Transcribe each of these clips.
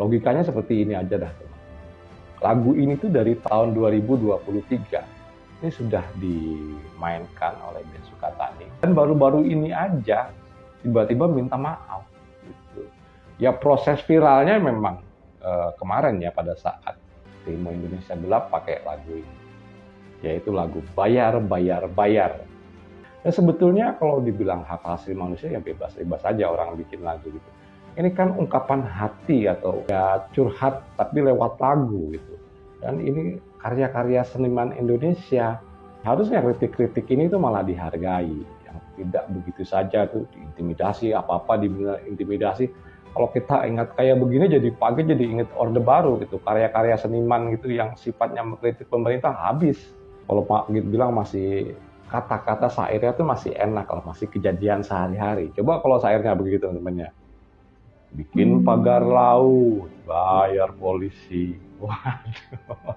Logikanya seperti ini aja dah, teman. Lagu ini tuh dari tahun 2023. Ini sudah dimainkan oleh Ben Sukatani. Dan baru-baru ini aja tiba-tiba minta maaf. Gitu. Ya proses viralnya memang kemarin ya pada saat Demo Indonesia Gelap pakai lagu ini. Yaitu lagu Bayar, Bayar, Bayar. Dan sebetulnya kalau dibilang hak asasi manusia ya bebas-bebas saja orang bikin lagu gitu. Ini kan ungkapan hati atau ya curhat tapi lewat lagu gitu. Dan ini karya-karya seniman Indonesia. Harusnya kritik-kritik ini tuh malah dihargai. Yang tidak begitu saja tuh diintimidasi, apa-apa dibilang intimidasi. Kalau kita ingat kayak begini jadi pagi jadi ingat Orde Baru gitu. Karya-karya seniman gitu yang sifatnya mengkritik pemerintah habis. Kalau Pak Git bilang masih kata-kata syairnya tuh masih enak lah, masih kejadian sehari-hari. Coba kalau syairnya begitu teman-temannya. Bikin pagar laut, bayar polisi. Waduh,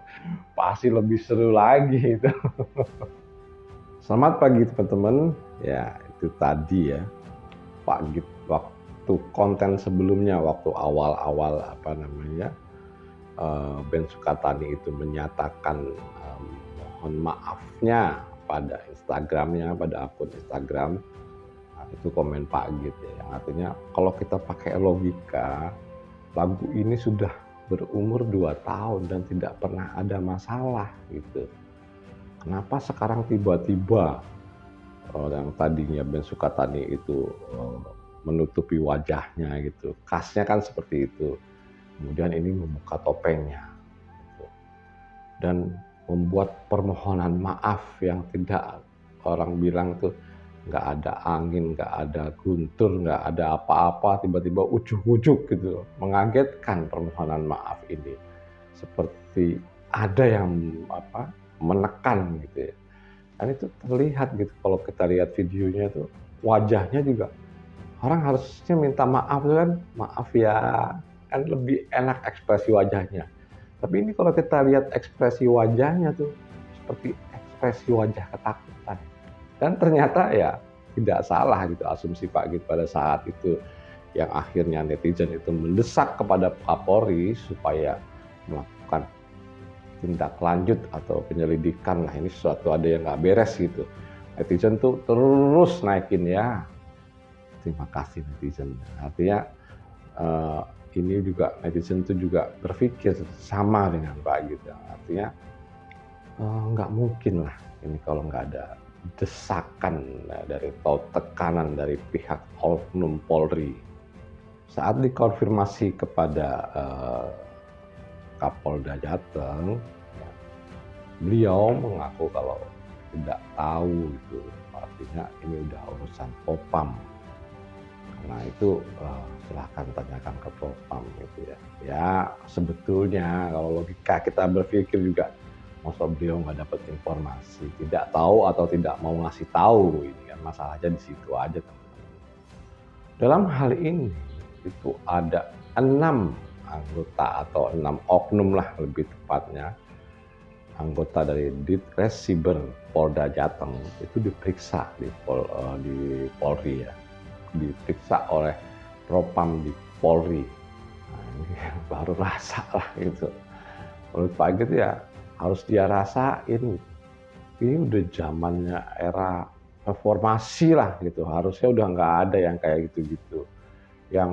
pasti lebih seru lagi itu. Selamat pagi teman-teman. Ya, itu tadi ya. Pak Git waktu konten sebelumnya, waktu awal-awal Ben Sukatani itu menyatakan mohon maafnya pada Instagramnya, pada akun Instagram. Nah, itu komen Pak Git ya, yang artinya kalau kita pakai logika, lagu ini sudah berumur 2 tahun dan tidak pernah ada masalah gitu. Kenapa sekarang tiba-tiba yang tadinya Ben Sukatani itu menutupi wajahnya gitu, khasnya kan seperti itu. Kemudian ini membuka topengnya gitu. Dan membuat permohonan maaf yang tidak, orang bilang tuh nggak ada angin, nggak ada guntur, nggak ada apa-apa, tiba-tiba ujuk-ujuk gitu, mengagetkan permohonan maaf ini, seperti ada yang menekan gitu ya. Dan itu terlihat gitu kalau kita lihat videonya tuh, wajahnya juga orang harusnya minta maaf tuh kan, maaf ya, kan lebih enak ekspresi wajahnya. Tapi ini kalau kita lihat ekspresi wajahnya tuh seperti ekspresi wajah ketakutan. Dan ternyata ya tidak salah gitu asumsi Pak Git pada saat itu, yang akhirnya netizen itu mendesak kepada Kapolri supaya melakukan tindak lanjut atau penyelidikan lah, ini sesuatu ada yang nggak beres gitu. Netizen tuh terus naikin ya. Terima kasih netizen. Artinya ini juga netizen itu juga berpikir sama dengan Pak Git. Artinya nggak mungkin lah ini kalau nggak ada desakan dari atau tekanan dari pihak oknum Polri. Saat dikonfirmasi kepada Kapolda Jateng, beliau mengaku kalau tidak tahu itu, artinya ini udah urusan Propam. Nah itu silahkan tanyakan ke Propam gitu ya. Ya sebetulnya kalau logika kita berpikir juga, masa beliau nggak dapat informasi, tidak tahu atau tidak mau ngasih tahu, ini kan masalahnya di situ aja teman-teman. Dalam hal ini itu ada 6 anggota atau 6 oknum lah lebih tepatnya, anggota dari Ditresiber Polda Jateng itu diperiksa di Polri ya, diperiksa oleh Propam di Polri. Nah, ini baru rasa lah gitu. Menurut Pak Git ya harus dia rasain. Ini udah zamannya era reformasi lah gitu. Harusnya udah nggak ada yang kayak gitu-gitu. Yang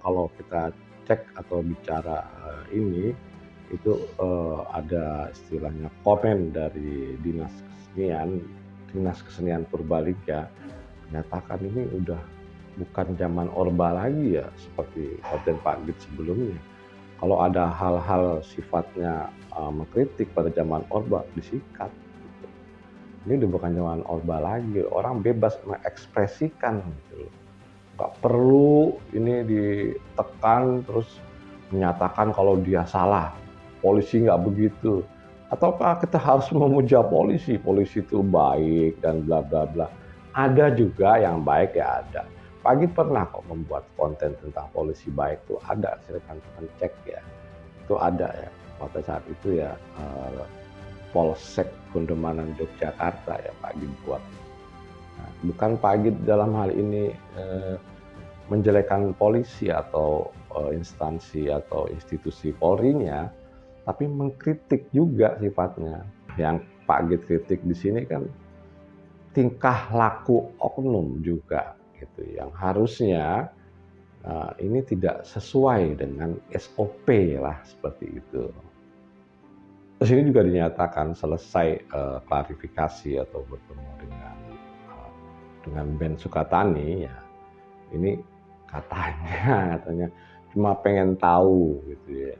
kalau kita cek atau bicara ini itu ada istilahnya komen dari Dinas Kesenian Purbalingga menyatakan ini udah bukan zaman Orba lagi ya, seperti konten Pak Git sebelumnya. Kalau ada hal-hal sifatnya mengkritik pada zaman Orba, disikat. Gitu. Ini udah bukan zaman Orba lagi, orang bebas mengekspresikan gitu. Nggak perlu ini ditekan terus menyatakan kalau dia salah, polisi nggak begitu. Ataukah kita harus memuja polisi, polisi itu baik dan bla bla bla. Ada juga yang baik ya ada. Pak Git pernah kok membuat konten tentang polisi baik tuh ada, silakan cek ya. Itu ada ya. Pada saat itu ya Polsek Gondomanan Yogyakarta ya Pak Git buat. Nah, bukan Pak Git dalam hal ini menjelekan polisi atau instansi atau institusi Polri-nya, tapi mengkritik juga sifatnya. Yang Pak Git kritik di sini kan tingkah laku oknum juga gitu, yang harusnya ini tidak sesuai dengan SOP lah seperti itu. Terus ini juga dinyatakan selesai klarifikasi atau bertemu dengan Ben Sukatani ya. Ini katanya cuma pengen tahu gitu ya.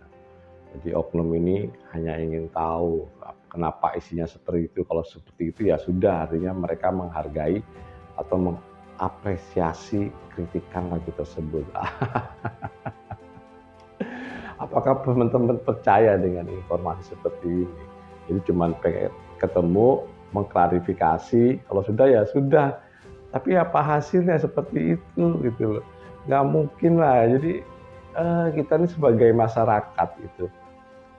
Jadi oknum ini hanya ingin tahu kenapa isinya seperti itu. Kalau seperti itu ya sudah, artinya mereka menghargai atau mengapresiasi kritikan lagu tersebut. Apakah teman-teman percaya dengan informasi seperti ini? Jadi cuma pengen ketemu, mengklarifikasi, kalau sudah ya sudah. Tapi apa hasilnya seperti itu gitu loh. Nggak mungkin lah. Jadi kita ini sebagai masyarakat itu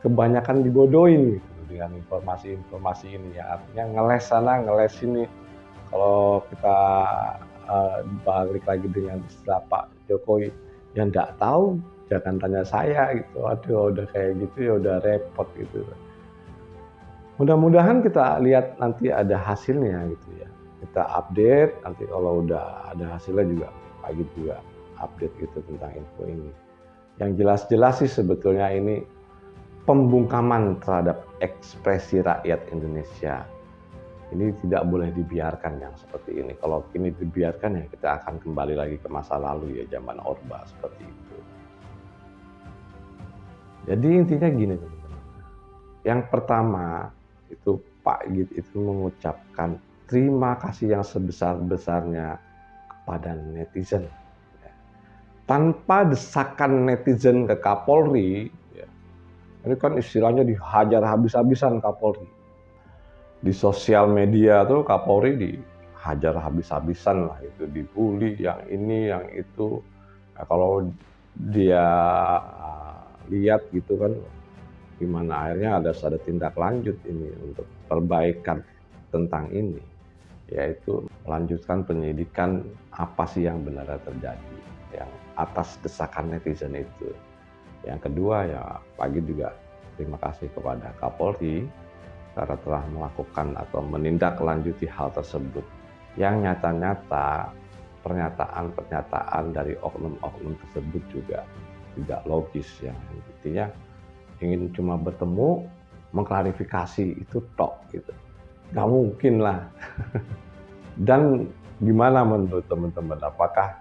kebanyakan dibodohin gitu dengan informasi-informasi ini ya. Artinya ngeles sana, ngeles sini. Kalau kita balik lagi dengan istilah Pak Jokowi, yang nggak tahu jangan tanya saya gitu. Aduh udah kayak gitu ya udah repot gitu. Mudah-mudahan kita lihat nanti ada hasilnya gitu ya. Kita update, nanti kalau udah ada hasilnya juga pagi juga update gitu tentang info ini. Yang jelas-jelas sih sebetulnya ini pembungkaman terhadap ekspresi rakyat Indonesia. Ini tidak boleh dibiarkan yang seperti ini. Kalau ini dibiarkan ya kita akan kembali lagi ke masa lalu ya, zaman Orba seperti itu. Jadi intinya gini teman-teman. Yang pertama itu Pak Git itu mengucapkan terima kasih yang sebesar-besarnya kepada netizen. Tanpa desakan netizen ke Kapolri, ya, ini kan istilahnya dihajar habis-habisan Kapolri. Di sosial media tuh Kapolri dihajar habis-habisan lah, itu dibully, yang ini, yang itu. Nah, kalau dia lihat gitu kan, gimana akhirnya ada tindak lanjut ini untuk perbaikan tentang ini, yaitu melanjutkan penyidikan apa sih yang benar terjadi yang atas desakan netizen itu. Yang kedua ya pagi juga terima kasih kepada Kapolri karena telah melakukan atau menindaklanjuti hal tersebut yang nyata-nyata pernyataan-pernyataan dari oknum-oknum tersebut juga tidak logis, yang intinya ingin cuma bertemu mengklarifikasi itu tok gitu, nggak mungkin lah. Dan gimana menurut teman-teman, apakah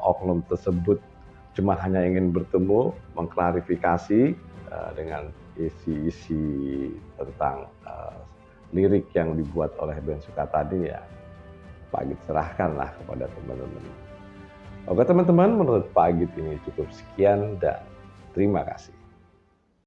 oknum tersebut cuma hanya ingin bertemu mengklarifikasi dengan isi-isi tentang lirik yang dibuat oleh Ben Sukatani, ya Pak Git serahkanlah kepada teman-teman. Oke teman-teman, menurut Pak Git ini cukup sekian dan terima kasih.